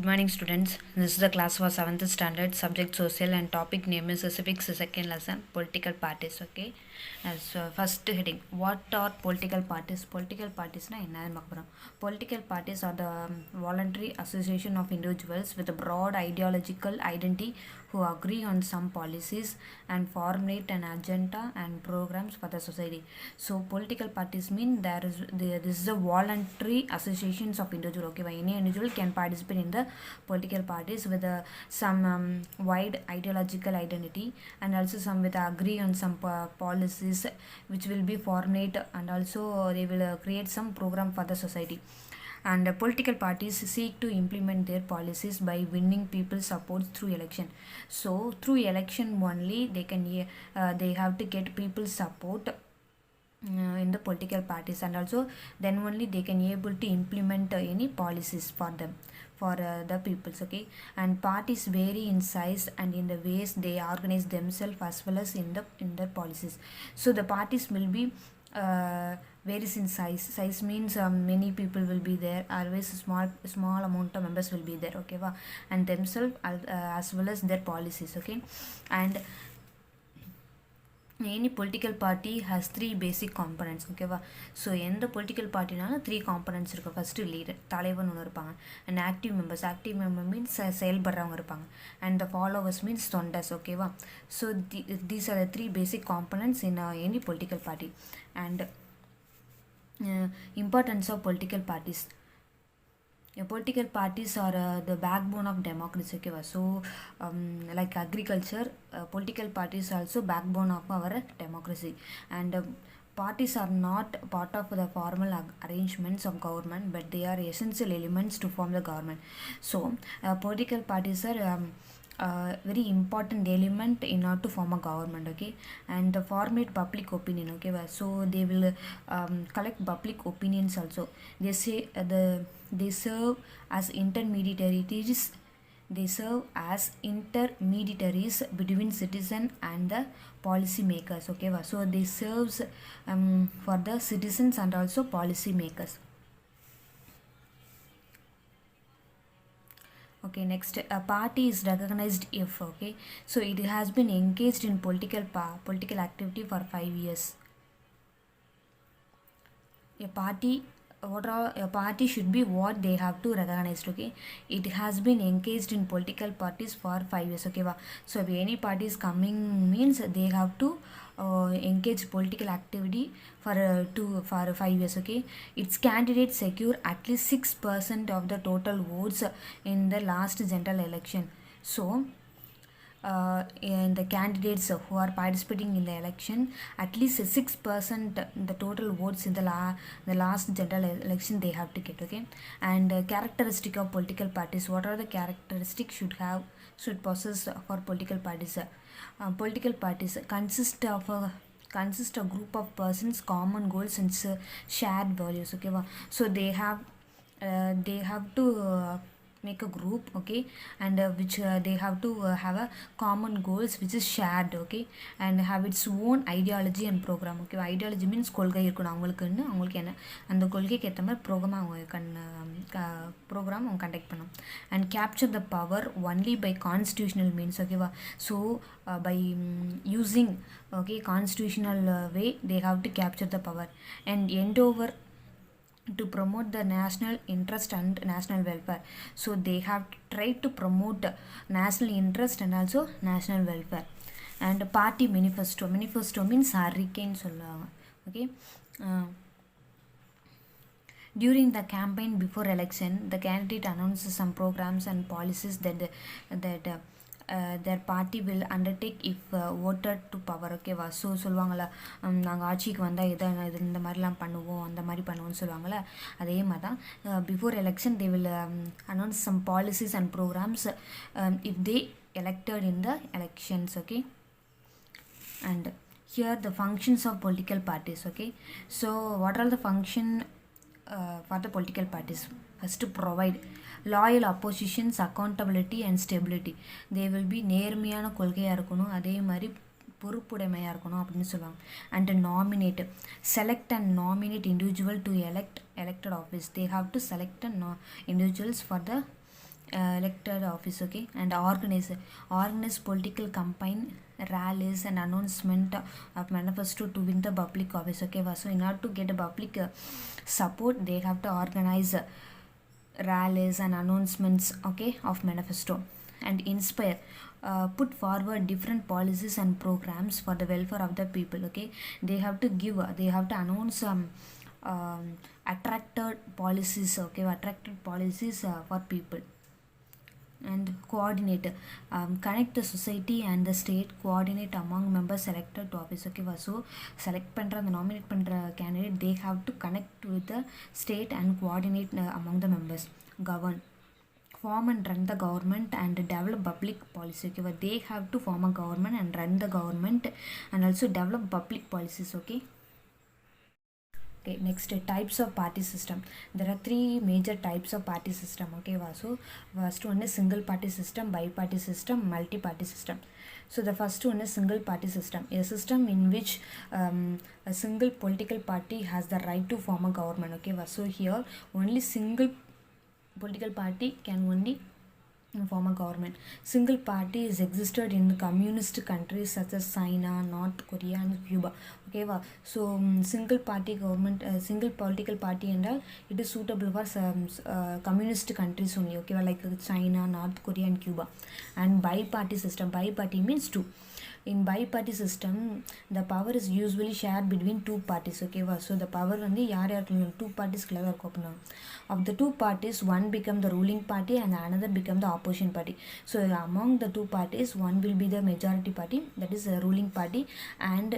morning, students. This is the class for 7th standard, subject social, and topic name is civics, second lesson, political parties. Okay, as first heading, what are political parties? Political parties na enna makapram. Political parties are the voluntary association of individuals with a broad ideological identity who agree on some policies and formulate an agenda and programs for the society. So political parties mean this is a voluntary associations of individual. Okay, any individual can participate in the political parties with some wide ideological identity, and also some with agree on some policies which will be formulate, and also they will create some program for the society. And political parties seek to implement their policies by winning people's support through election. So through election only they have to get people's support in the political parties, and also then only they can able to implement any policies for them, for the peoples. Okay, and parties vary in size and in the ways they organize themselves as well as in the policies. So the parties will be varies in size means many people will be there, always small amount of members will be there. Okay va, and themselves as well as their policies. Okay, and any political party has three basic components. Okay va, so எந்த political partyனாலும் three components இருக்கு. first leader, தலைவன் ஒன்று இருப்பாங்க, and active member means செயல்படுறவங்க இருப்பாங்க, and the followers means தொண்டர்ஸ். ஓகேவா, so these are the three basic components in any political party. And importance of political parties. Political parties are the backbone of democracy. Okay, so like agriculture, political parties also backbone of our democracy. And parties are not part of the formal arrangements of government, but they are essential elements to form the government. So political parties are very important element in order to form a government. Okay, and formulate public opinion. Okay, so they will collect public opinions also. They say they serve as intermediaries. They serve as intermediaries between citizen and the policy makers. Okay, so they serves for the citizens and also policy makers. Okay, next, a party is recognized if, okay, so it has been engaged in political activity for 5 years. A party should be what they have to recognize. Okay, it has been engaged in political parties for 5 years. Okay, so if any party is coming means they have to engage political activity for 5 years. Okay, its candidates secure at least 6% of the total votes in the last general election. So and the candidates who are participating in the election, at least 6% the total votes in the last general election they have to get. Okay, and characteristic of political parties. What are the characteristics should possess for political parties? Political parties consist of a group of persons, common goals and shared values. Okay, so they have to make a group. Okay, and which they have to have a common goals which is shared. Okay, and have its own ideology and program. Okay, ideology means கொள்கை இருக்கணும் அவங்களுக்கு என்ன அந்த கொள்கைக்கு ஏற்ற மாதிரி program அவங்க conduct பண்ணணும். and capture the power only by constitutional means. ஓகேவா, so by using constitutional way they have to capture the power and endeavor to promote the national interest and national welfare. So they have tried to promote national interest and also national welfare. And party manifesto means hurricane சொல்லுவாங்க. Okay, during the campaign before election, the candidate announces some programs and policies that their party will undertake if voted to power. ஓகேவா, so சொல்லுவாங்களா, நாங்கள் ஆட்சிக்கு வந்தால் இது இந்த மாதிரிலாம் பண்ணுவோம், அந்த மாதிரி பண்ணுவோம்னு சொல்லுவாங்களே, அதே மாதிரி தான் before election they will announce some policies and programmes if they elected in the elections. Okay, and here the functions of political parties. Okay, so what are the function for the political parties? First, to provide loyal oppositions, accountability and stability. They will be நேர்மையான கொள்கையாக இருக்கணும், அதே மாதிரி பொறுப்புடைமையாக இருக்கணும் அப்படின்னு சொல்லுவாங்க. And nominate, select and nominate individual to elected office. They have to select individuals for the elected office, okay, and organize political campaign, rallies and announcement of manifesto to win the public office, okay. So in order to get a public support, they have to organize rallies and announcements, okay, of manifesto, and inspire, put forward different policies and programs for the welfare of the people, okay. They have to give, they have to announce um, attracted policies, okay, attracted policies for people. And coordinate, connect the society and the state, coordinate among members selected to office, okay. So select பண்ற அந்த nominate பண்ற candidate, they have to connect with the state and coordinate among the members. Govern, form and run the government and develop public policy, okay. But they have to form a government and run the government and also develop public policies, okay. Okay, next, types of party system. There are three major types of party system, okay. So first one is single party system, bi-party system, multi-party system. So the first one is single party system, a system in which a single political party has the right to form a government, okay. So here only single political party can only form a government. Single party is existed in communist countries such as China, North Korea and Cuba, okay. So single party government, single political party and all, it is suitable for some communist countries only, okay, like China, North Korea and Cuba. And bi-party system, bi-party means two. In bi-party system, the power is usually shared between two parties, okay. So the power வந்து யார் யாருக்கு two parties தான் இருக்கும் அப்படின்னா, of the two parties, one become the ruling party and another become the opposition party. So among the two parties, one will be the majority party, that is the ruling party, and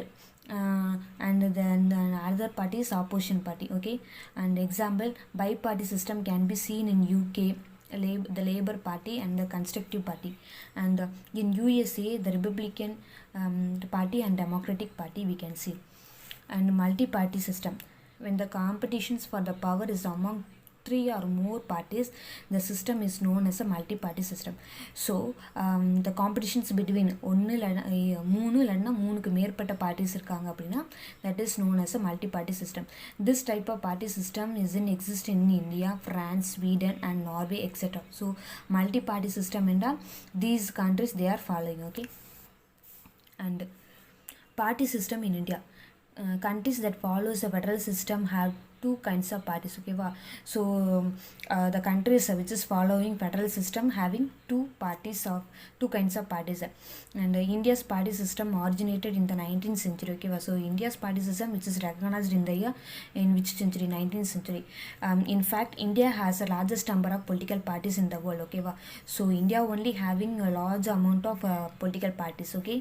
then the other party is opposition party, okay. And example, bi-party system can be seen in UK, the Labour Party and the Conservative Party, and in USA the Republican Party and Democratic Party we can see. And multi-party system, when the competitions for the power is among three or more parties, the system is known as a multi-party system. So the competitions between ஒன்று இல்லைன்னா மூணுக்கு மேற்பட்ட parties இருக்காங்க அப்படின்னா, that is known as a multi-party system. This type of party system is in exist in India, France, Sweden and Norway, etc. So multi-party system என்றால் these countries they are following, okay. And party system in India, countries that follows the federal system have two kinds of parties, okay. So the countries which is following federal system having two kinds of parties. And India's party system originated in the 19th century, okay. So India's party system which is recognized in the year in which century, 19th century. In fact, India has the largest number of political parties in the world, okay. So India only having a large amount of political parties, okay,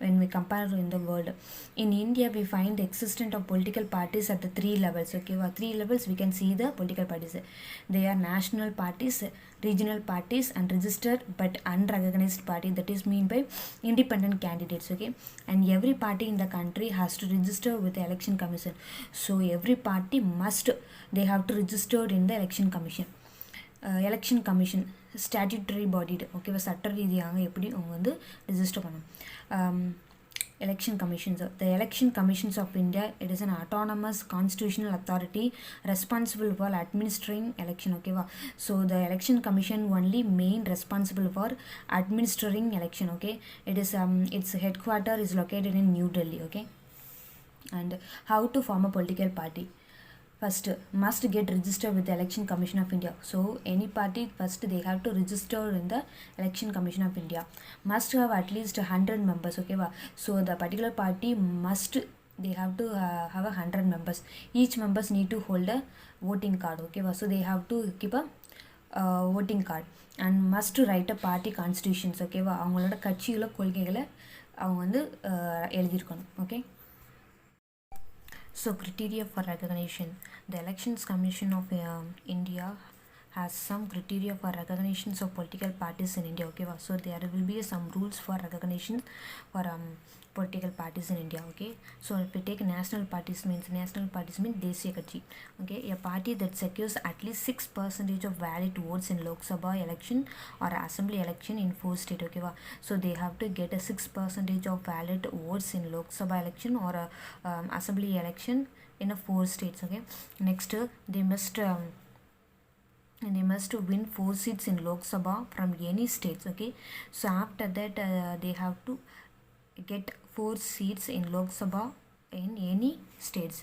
when we compare in the world. In India we find the existence of political parties at the three levels, okay. Three levels we can see the political parties. They are national parties, regional parties and registered but unrecognized party, that is mean by independent candidates, okay. And every party in the country has to register with the election commission. So every party must, they have to register in the election commission. Election commission statutory body, okay. சட்ட ரீதியாக எப்படி அவங்க வந்து register பண்ணணும். Election commissions, the election commissions of India, it is an autonomous constitutional authority responsible for administering election, okay. So the election commission only main responsible for administering election, okay. It is its headquarter is located in New Delhi, okay. And how to form a political party? First, must get registered with the Election Commission of India. So any party first they have to register in the Election Commission of India. Must have at least 100 members, okay. So the particular party must, they have to have 100 members. Each members need to hold a voting card, okay. So they have to keep a voting card and must write a party constitutions, okay. அவங்களோட கட்சியோட கொள்கைகளை அவங்க வந்து எழுதியிருக்கணும், okay. So criteria for recognition, the Elections Commission of India has some criteria for recognitions of political parties in India, okay. So there will be some rules for recognition for political parties in India, okay. So if we take national parties means Desiya Katchi, okay, a party that secures at least 6% of valid votes in Lok Sabha election or assembly election in 4 states, okay. So they have to get a 6% of valid votes in Lok Sabha election or assembly election in a 4 states, okay. Next, they must and they must win 4 seats in Lok Sabha from any states. Okay, so after that they have to get 4 seats in Lok Sabha in any states,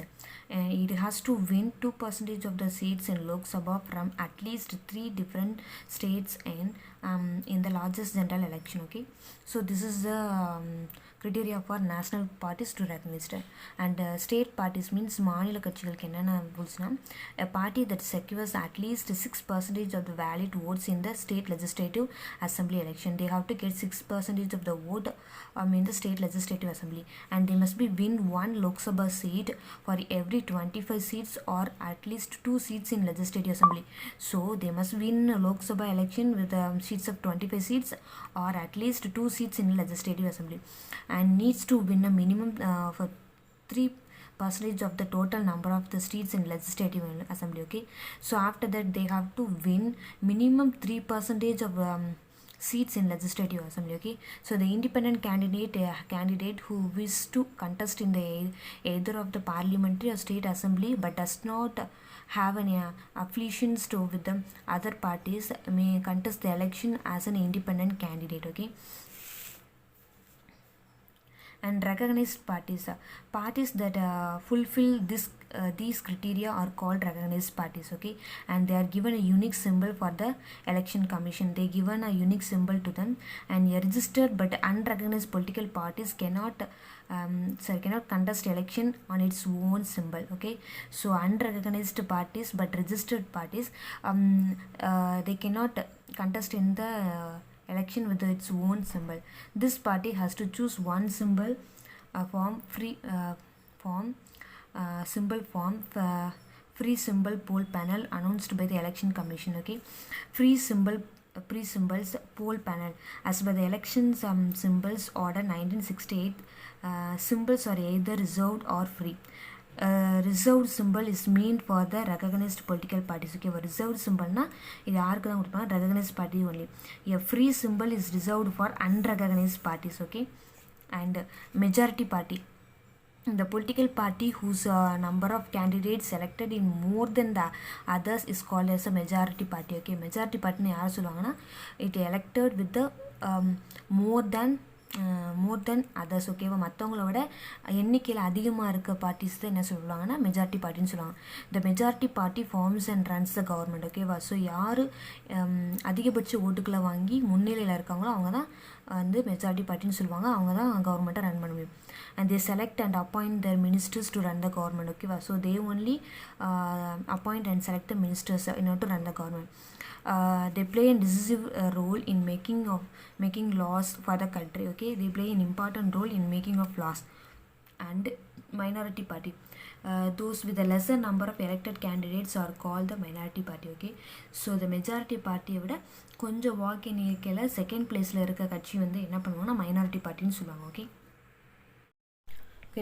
and it has to win 2% of the seats in Lok Sabha from at least 3 different states and in the largest general election. Okay, so this is the criteria for national parties to recognize it. And state parties means மாநில கட்சிகளுக்கு என்னென்ன ரூல்ஸ்னா a party that secures at least 6% of the valid votes in the state legislative assembly election. They have to get 6% of the vote in the state legislative assembly, and they must be win 1 Lok Sabha seat for every 25 seats or at least 2 seats in legislative assembly. So they must win Lok Sabha election with seats of 25 seats or at least 2 seats in legislative assembly, and needs to win a minimum for 3% of the total number of the seats in legislative assembly. Okay, so after that they have to win minimum 3% of seats in legislative assembly. Okay, so the independent candidate who wishes to contest in the either of the parliamentary or state assembly but does not have any affiliations to with the other parties may contest the election as an independent candidate. Okay, and recognized parties, parties that fulfill these criteria are called recognized parties. Okay, and they are given a unique symbol for the election commission. They given a unique symbol to them, and a registered but unrecognized political parties cannot contest election on its own symbol. Okay, so unrecognized parties but registered parties, they cannot contest in the election with its own symbol. This party has to choose one symbol free symbol poll panel announced by the election commission. Okay, free symbols poll panel as by the elections symbols order 1968. Symbols are either reserved or free. Reserved symbol is meant for the recognized political parties. Okay, a reserved symbol na இது யாருக்கு தான் கொடுப்பாங்க, recognized party only. A free symbol is reserved for unrecognized parties. Okay, and majority party, the political party whose number of candidates selected in more than the others is called as a majority party. Okay, majority party னு யார் சொல்லுவாங்கன்னா it elected with the more than others. ஓகேவா, மற்றவங்களோட எண்ணிக்கையில் அதிகமாக இருக்க parties தான் என்ன சொல்லுவாங்கன்னா மெஜாரிட்டி பார்ட்டின்னு சொல்லுவாங்க. The majority party forms and runs the government. ஓகேவா, ஸோ யார் அதிகபட்ச ஓட்டுக்களை வாங்கி முன்னிலையில் இருக்காங்களோ அவங்க தான் வந்து மெஜாரிட்டி பார்ட்டின்னு சொல்லுவாங்க. அவங்க தான் கவர்மெண்ட்டை ரன் பண்ண முடியும். And they select and appoint their ministers to run the government. Okay, so they only appoint and select the ministers in order to run the government. They play a decisive role in making laws for the country. Okay, they play an important role in making of laws. And minority party, those with a lesser number of elected candidates are called the minority party. Okay, so the majority party விட கொஞ்சம் வாக்கு எண்ணிக்கையில் second பிளேஸில் இருக்க கட்சி வந்து என்ன பண்ணுவாங்கன்னா மைனாரிட்டி பார்ட்டின்னு சொல்லுவாங்க. Okay,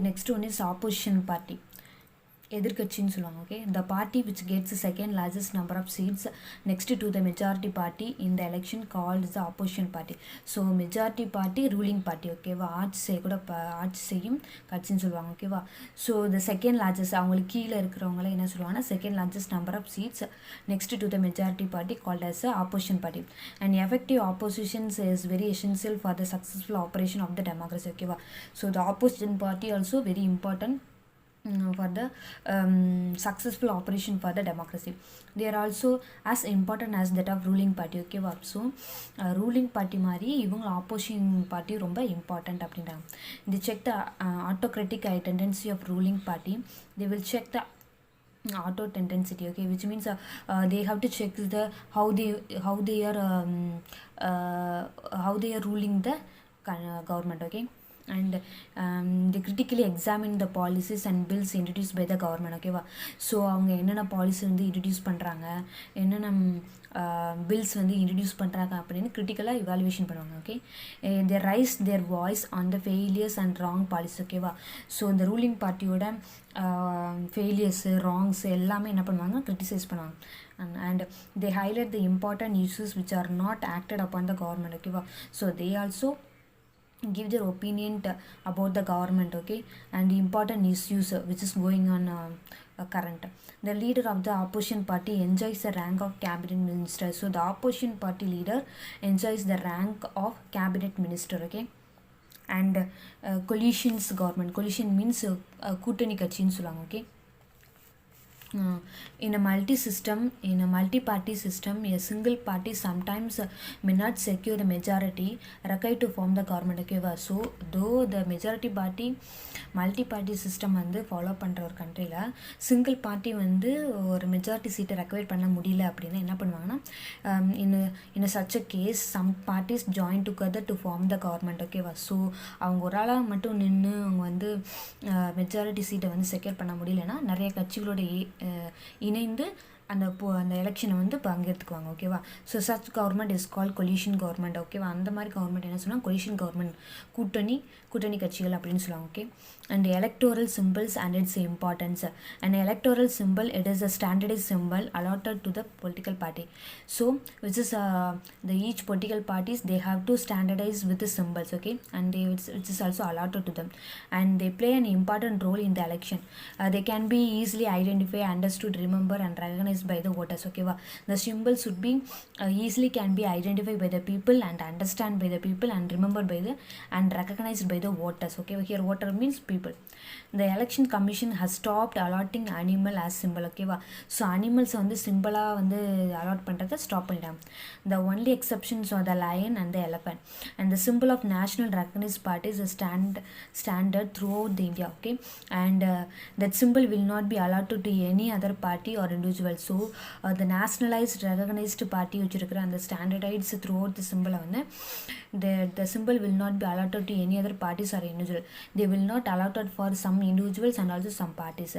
next one is opposition party, எதிர்கட்சின்னு சொல்லுவாங்க. Okay, the party which gets the second largest number of seats next to the majority party in the election called the opposition party. so majority party ruling party. ஓகேவா, ஆட்சி செய்யும் கட்சின்னு சொல்லுவாங்க. ஓகேவா, so the second largest, அவங்களுக்கு கீழே இருக்கிறவங்கள என்ன சொல்லுவாங்கன்னா second largest number of seats next to the majority party called as the opposition party. and effective opposition is very essential for the successful operation of the democracy. ஓகேவா, so the opposition party also very important for the successful operation for the democracy. They are also as important as that of ruling party. Okay, so ruling party மாதிரி இவங்க opposition party ரொம்ப important அப்படின்றாங்க. They check the autocratic tendency of ruling party. They will check the auto tendency. Okay, which means they have to check the how they are ruling the government. Okay, and they critically examine the policies and bills introduced by the government. ஓகேவா, so அவங்க என்னென்ன policy வந்து introduce பண்ணுறாங்க, என்னென்ன bills வந்து introduce பண்ணுறாங்க அப்படின்னு கிரிட்டிக்கலாக evaluation பண்ணுவாங்க. Okay, they raise their voice on the failures and wrong policy. ஓகேவா, ஸோ இந்த ரூலிங் பார்ட்டியோட ஃபெயிலியர்ஸு ராங்ஸ் எல்லாமே என்ன பண்ணுவாங்க, கிரிட்டிசைஸ் பண்ணுவாங்க. and they highlight the important issues which are not acted upon the government. ஓகேவா, so they also give their opinion about the government, okay, and important issues which is going on current. The leader of the opposition party enjoys the rank of cabinet minister. So the opposition party leader enjoys the rank of cabinet minister, okay. And coalitions government, coalition means கூட்டணி கட்சின்னு சொல்லுவாங்க, okay. In a multi-party system, a single party sometimes may not secure the majority required to form the government, okay. So though the majority party multi-party system வந்து follow பண்ணுற ஒரு கண்ட்ரியில் single party வந்து ஒரு majority சீட்டை recover பண்ண முடியல அப்படின்னா என்ன பண்ணுவாங்கன்னா, in such a case some parties join together to form the government, ஓகேவா. ஸோ அவங்க ஒரு ஆளாக மட்டும் நின்று அவங்க வந்து மெஜாரிட்டி சீட்டை வந்து செக்யூர் பண்ண முடியலன்னா நிறைய கட்சிகளோட இணைந்து அந்த எலெக்ஷனை வந்து பங்கெடுத்துக்குவாங்க, ஓகேவா. So such government is call collision government, ஓகேவா. அந்த மாதிரி கவர்மெண்ட் என்ன சொன்னால் கொலிஷன் கவர்மெண்ட், கூட்டணி கட்சிகள் அப்படின்னு சொல்லுவாங்க, okay. And electoral symbols and it's importance. And electoral simple, it is a standardise simple allotted to the political party. So which is the each political parties they have to standardize with the symbols, okay, and which is also allotted to them, and they play an important role in the election. They can be easily identified, understood, remember and recognized by the voters, okay. The symbol should be easily can be identified by the people and understand by the people and remembered by the and recognized by the voters, okay. Here voter means people. The election commission has stopped allotting animal as symbol, okay. So animals வந்து சிம்பிளா வந்து allot பண்றதை stop பண்ணிட்டாங்க. The only exceptions are the lion and the elephant, and the symbol of national recognized parties is standard throughout the India, okay, and that symbol will not be allotted to any other party or individual. So the nationalized recognized party வச்சிருக்கிற அந்த standardized throughout the symbol வந்து the symbol will not be allotted to any other parties or individual. They will not allotted for some individuals and also some parties.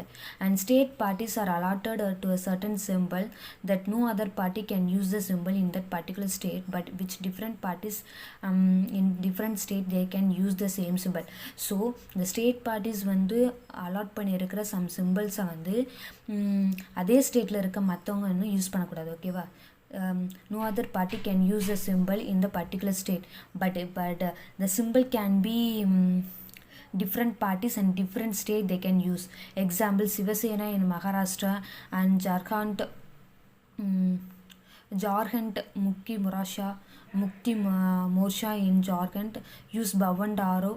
And state parties are allotted to a certain symbol that no other party can use the symbol in that particular state, but which different parties in different state they can use the same symbol. So the state parties வந்து allot பண்ணியிருக்கிற some symbols வந்து அதே ஸ்டேட்டில் இருக்க மற்றவங்க இன்னும் use பண்ணக்கூடாது, ஓகேவா. No other party can use a symbol in the particular state, but the symbol can be different parties and different state they can use. Example, Sivasena in Maharashtra and Jharkhand Mukti Morsha in Jharkhand use Bhavan Daro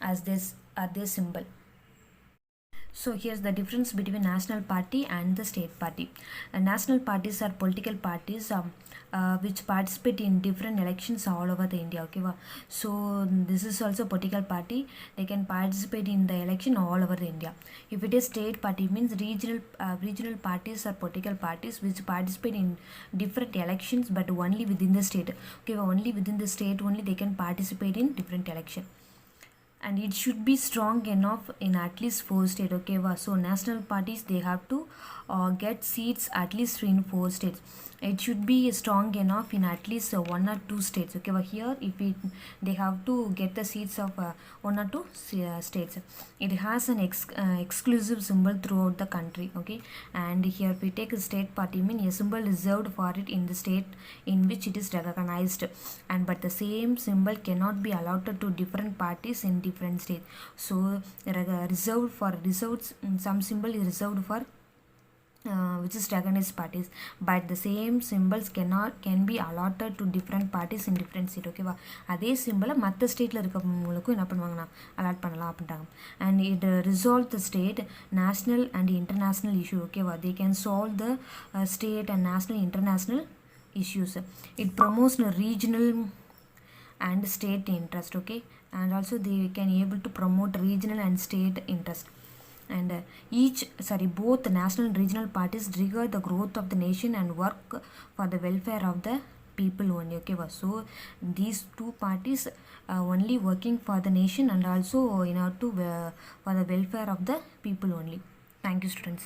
as their symbol. So here's the difference between national party and the state party. National parties are political parties which participate in different elections all over the India, okay. So this is also political party, they can participate in the election all over the India. If it is state party means regional parties are political parties which participate in different elections but only within the state, okay. Only within the state only they can participate in different election, and it should be strong enough in at least 4 states, okay. So national parties they have to get seats at least in 4 states. It should be strong enough in at least 1 or 2 states, okay. Here they have to get the seats of 1 or 2 states. It has an exclusive symbol throughout the country, okay. And here if we take a state party mean a symbol reserved for it in the state in which it is recognized, and but the same symbol cannot be allotted to different parties in different states. So some symbol is reserved for which is recognized parties, but the same symbols can be allotted to different parties in different state, okay. அதே சிம்பிளை மற்ற ஸ்டேட்டில் இருக்கவங்களுக்கும் என்ன பண்ணுவாங்கன்னா allot பண்ணலாம் அப்படின்ட்டாங்க. And it resolve the state national and international issue, okay. They can solve the state and national international issues. It promotes the regional and state interest, okay, and also they can able to promote regional and state interest. And both national and regional parties trigger the growth of the nation and work for the welfare of the people only, okay. So these two parties are only working for the nation and also in order to for the welfare of the people only. Thank you, students.